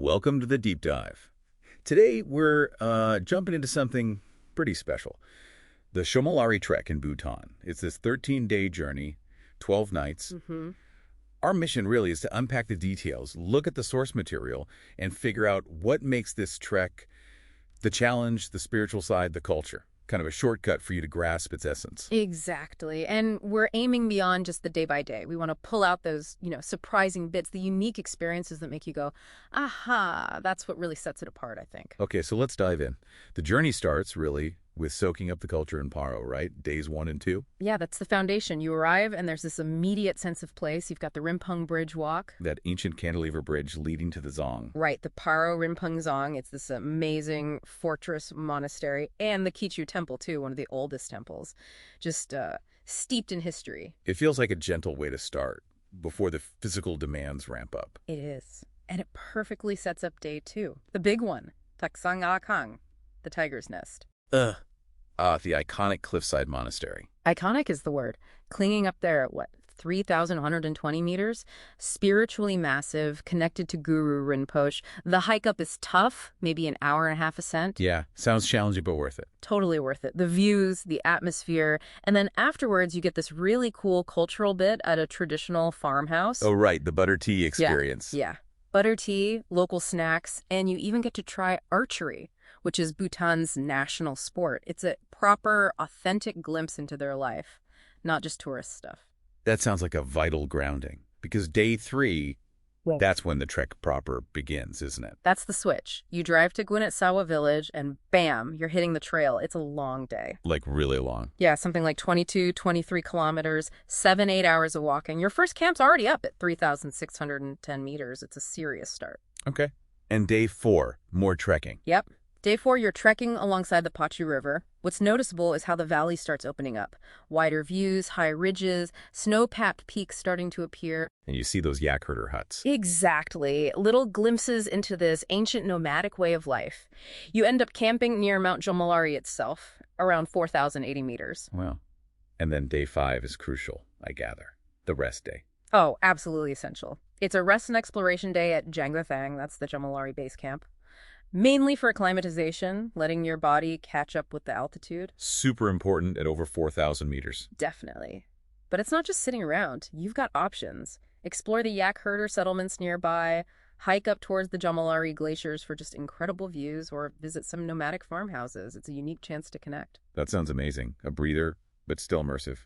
Welcome to the deep dive. Today we're jumping into something pretty special. The Jhomolhari trek in Bhutan. It's this 13-day journey, 12 nights. Our mission really is to unpack the details, look at the source material, and figure out what makes this trek the challenge, the spiritual side, the culture. Kind of a shortcut for you to grasp its essence. Exactly. And we're aiming beyond just the day by day. We want to pull out those, surprising bits, the unique experiences that make you go, aha, that's what really sets it apart, I think. Okay, so let's dive in. The journey starts, really, with soaking up the culture in Paro, right? Days 1 and 2? Yeah, that's the foundation. You arrive, and there's this immediate sense of place. You've got the Rimpung Bridge walk. That ancient cantilever bridge leading to the Zong. Right, the Paro Rimpung Zong. It's this amazing fortress monastery. And the Kichu Temple, too, one of the oldest temples. Just steeped in history. It feels like a gentle way to start, before the physical demands ramp up. It is. And it perfectly sets up day 2. The big one, Taksang Akang, the tiger's nest. The iconic cliffside monastery. Iconic is the word. Clinging up there at, 3,120 meters? Spiritually massive, connected to Guru Rinpoche. The hike up is tough, maybe an hour and a half ascent. Yeah, sounds challenging but worth it. Totally worth it. The views, the atmosphere, and then afterwards you get this really cool cultural bit at a traditional farmhouse. Oh, right, the butter tea experience. Yeah. Butter tea, local snacks, and you even get to try archery, which is Bhutan's national sport. It's a proper, authentic glimpse into their life, not just tourist stuff. That sounds like a vital grounding, because day 3, that's when the trek proper begins, isn't it? That's the switch. You drive to Sawa village, and bam, you're hitting the trail. It's a long day. Like really long. Yeah, something like 22, 23 kilometers, 7-8 hours of walking. Your first camp's already up at 3,610 meters. It's a serious start. Okay. And day 4, more trekking. Yep. Day 4, you're trekking alongside the Pachu River. What's noticeable is how the valley starts opening up. Wider views, high ridges, snow-capped peaks starting to appear. And you see those yak herder huts. Exactly. Little glimpses into this ancient nomadic way of life. You end up camping near Mount Jhomolhari itself, around 4,080 meters. Wow. And then day 5 is crucial, I gather. The rest day. Oh, absolutely essential. It's a rest and exploration day at Janglathang, that's the Jhomolhari base camp. Mainly for acclimatization, letting your body catch up with the altitude. Super important at over 4,000 meters. Definitely. But it's not just sitting around. You've got options. Explore the yak herder settlements nearby, hike up towards the Jhomolhari glaciers for just incredible views, or visit some nomadic farmhouses. It's a unique chance to connect. That sounds amazing. A breather, but still immersive.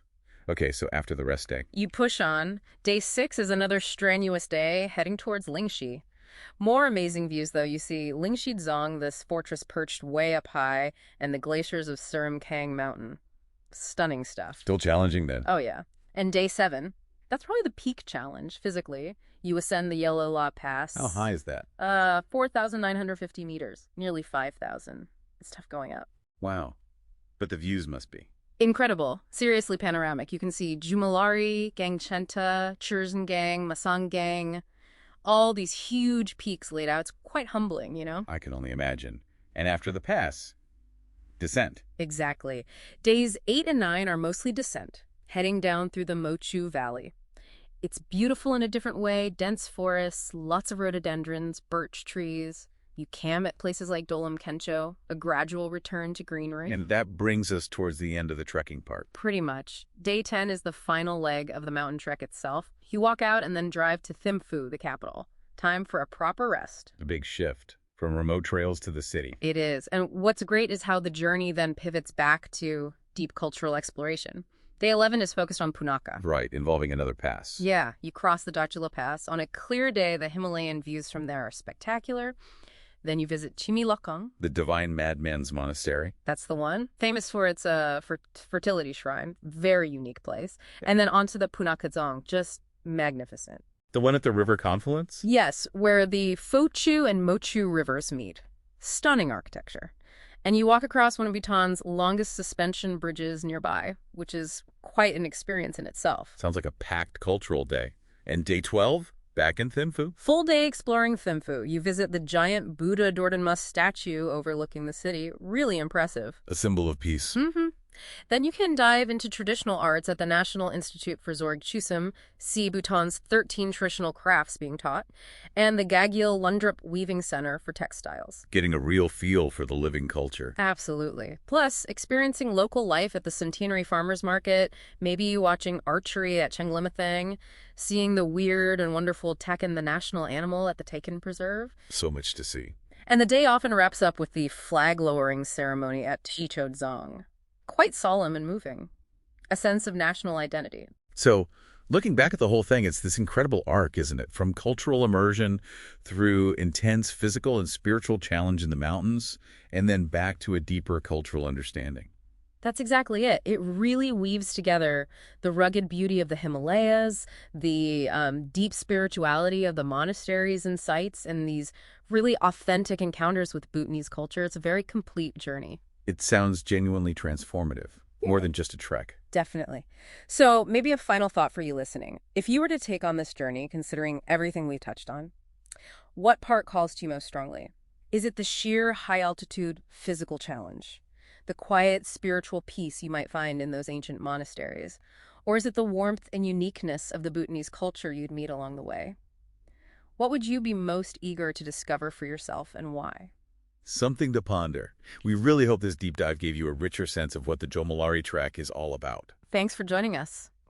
Okay, so after the rest day. You push on. Day 6 is another strenuous day, heading towards Lingxi. More amazing views, though. You see Lingxi Zong, this fortress perched way up high, and the glaciers of Kang Mountain. Stunning stuff. Still challenging then. Oh, yeah. And day 7, that's probably the peak challenge, physically. You ascend the Yellow La Pass. How high is that? 4,950 meters, nearly 5,000. It's tough going up. Wow. But the views must be. Incredible. Seriously panoramic. You can see Jhomolhari, Gangchenta, Chirzangang, Masanggang. All these huge peaks laid out. It's quite humbling, I can only imagine. And after the pass, descent. Exactly. Days 8 and 9 are mostly descent, heading down through the Mochu Valley. It's beautiful in a different way, dense forests, lots of rhododendrons, birch trees. You camp at places like Dolam Kencho, a gradual return to greenery. And that brings us towards the end of the trekking part. Pretty much. Day 10 is the final leg of the mountain trek itself. You walk out and then drive to Thimphu, the capital. Time for a proper rest. A big shift from remote trails to the city. It is. And what's great is how the journey then pivots back to deep cultural exploration. Day 11 is focused on Punakha. Right, involving another pass. Yeah, you cross the Dachula Pass. On a clear day, the Himalayan views from there are spectacular. Then you visit Chimilokong. The Divine Madman's Monastery. That's the one. Famous for its fertility shrine. Very unique place. And then onto the Punakha Zong. Just magnificent. The one at the river confluence? Yes, where the Phochu and Mochu rivers meet. Stunning architecture. And you walk across one of Bhutan's longest suspension bridges nearby, which is quite an experience in itself. Sounds like a packed cultural day. And day 12? Back in Thimphu. Full day exploring Thimphu. You visit the giant Buddha Dordanmus statue overlooking the city. Really impressive. A symbol of peace. Then you can dive into traditional arts at the National Institute for Zorg-Chusim, see Bhutan's 13 traditional crafts being taught, and the Gagyil Lundrup Weaving Center for textiles. Getting a real feel for the living culture. Absolutely. Plus, experiencing local life at the Centenary Farmers Market, maybe watching archery at Chenglimethang, seeing the weird and wonderful Takin the national animal at the Takin Preserve. So much to see. And the day often wraps up with the flag-lowering ceremony at Chichodzong. Quite solemn and moving. A sense of national identity. So, looking back at the whole thing, it's this incredible arc, isn't it? From cultural immersion through intense physical and spiritual challenge in the mountains, and then back to a deeper cultural understanding. That's exactly it. It really weaves together the rugged beauty of the Himalayas, the deep spirituality of the monasteries and sites, and these really authentic encounters with Bhutanese culture. It's a very complete journey. It sounds genuinely transformative, more than just a trek. Definitely. So maybe a final thought for you listening. If you were to take on this journey, considering everything we've touched on, what part calls to you most strongly? Is it the sheer high-altitude physical challenge? The quiet spiritual peace you might find in those ancient monasteries? Or is it the warmth and uniqueness of the Bhutanese culture you'd meet along the way? What would you be most eager to discover for yourself and why? Something to ponder. We really hope this deep dive gave you a richer sense of what the Jhomolhari trek is all about. Thanks for joining us.